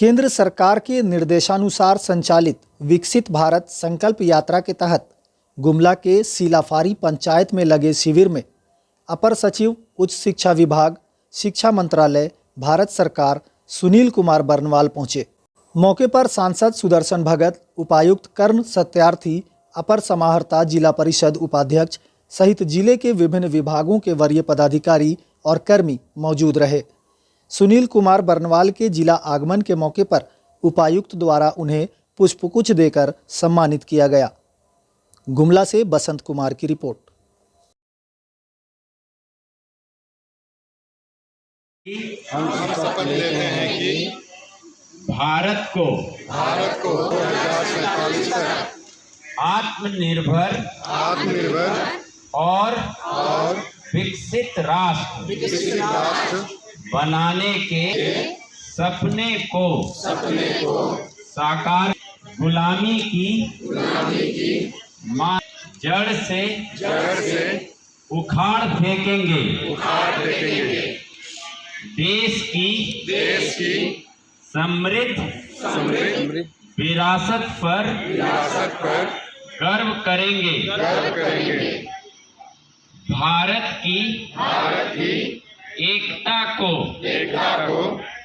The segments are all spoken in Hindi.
केंद्र सरकार के निर्देशानुसार संचालित विकसित भारत संकल्प यात्रा के तहत गुमला के सीलाफारी पंचायत में लगे शिविर में अपर सचिव उच्च शिक्षा विभाग, शिक्षा मंत्रालय, भारत सरकार सुनील कुमार बरनवाल पहुंचे। मौके पर सांसद सुदर्शन भगत, उपायुक्त कर्ण सत्यार्थी, अपर समाहर्ता जिला परिषद उपाध्यक्ष सहित जिले के विभिन्न विभागों के वरीय पदाधिकारी और कर्मी मौजूद रहे। सुनील कुमार बरनवाल के जिला आगमन के मौके पर उपायुक्त द्वारा उन्हें पुष्पगुच्छ देकर सम्मानित किया गया। गुमला से बसंत कुमार की रिपोर्ट। हम शपथ लेते हैं कि भारत को 2047 तक आत्मनिर्भर और विकसित राष्ट्र बनाने के सपने को साकार, गुलामी की जड़ से उखाड़ फेंकेंगे। देश की समृद्ध विरासत पर गर्व करेंगे। भारत की एकता को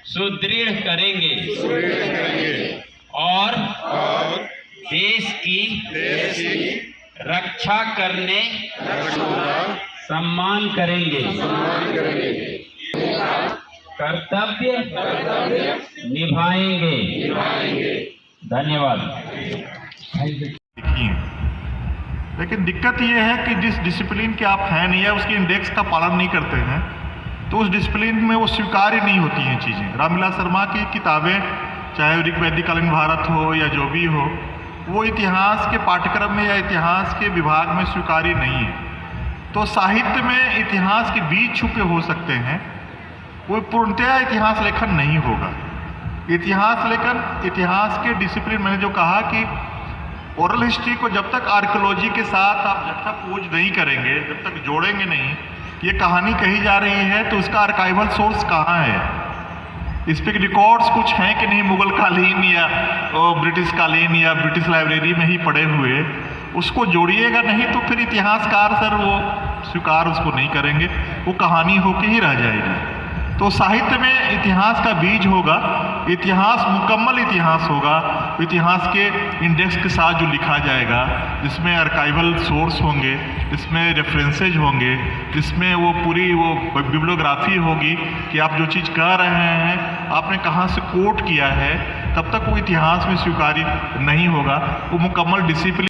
सुदृढ़ करेंगे और देश की रक्षा करने सम्मान करेंगे। कर्तव्य निभाएंगे। धन्यवाद। लेकिन दिक्कत ये है कि जिस डिसिप्लिन के आप हैं नहीं है, उसके इंडेक्स का पालन नहीं करते हैं, तो उस डिसिप्लिन में वो स्वीकार्य नहीं होती हैं चीज़ें। रामविलास शर्मा की किताबें, चाहे ऋग्वैदिककालीन भारत हो या जो भी हो, वो इतिहास के पाठ्यक्रम में या इतिहास के विभाग में स्वीकार्य नहीं है। तो साहित्य में इतिहास के बीज छुपे हो सकते हैं, वो पूर्णतया इतिहास लेखन नहीं होगा। इतिहास लेखन, इतिहास के डिसिप्लिन, मैंने जो कहा कि ओरल हिस्ट्री को जब तक आर्कियोलॉजी के साथ आप जब तक पूज नहीं करेंगे, जब तक जोड़ेंगे नहीं, ये कहानी कही जा रही है तो उसका आर्काइवल सोर्स कहाँ है, इस पर रिकॉर्ड्स कुछ हैं कि नहीं, मुगल कालीन या ब्रिटिश कालीन या ब्रिटिश लाइब्रेरी में ही पड़े हुए, उसको जोड़िएगा नहीं तो फिर इतिहासकार सर वो स्वीकार उसको नहीं करेंगे, वो कहानी होके ही रह जाएगी। तो साहित्य में इतिहास का बीज होगा, इतिहास मुकम्मल इतिहास होगा, इतिहास के इंडेक्स के साथ जो लिखा जाएगा, जिसमें आर्काइवल सोर्स होंगे, जिसमें रेफरेंसेज होंगे, जिसमें वो पूरी वो बिब्लियोग्राफी होगी कि आप जो चीज़ कह रहे हैं आपने कहाँ से कोट किया है, तब तक वो इतिहास में स्वीकार्य नहीं होगा। वो मुकम्मल डिसिप्लिन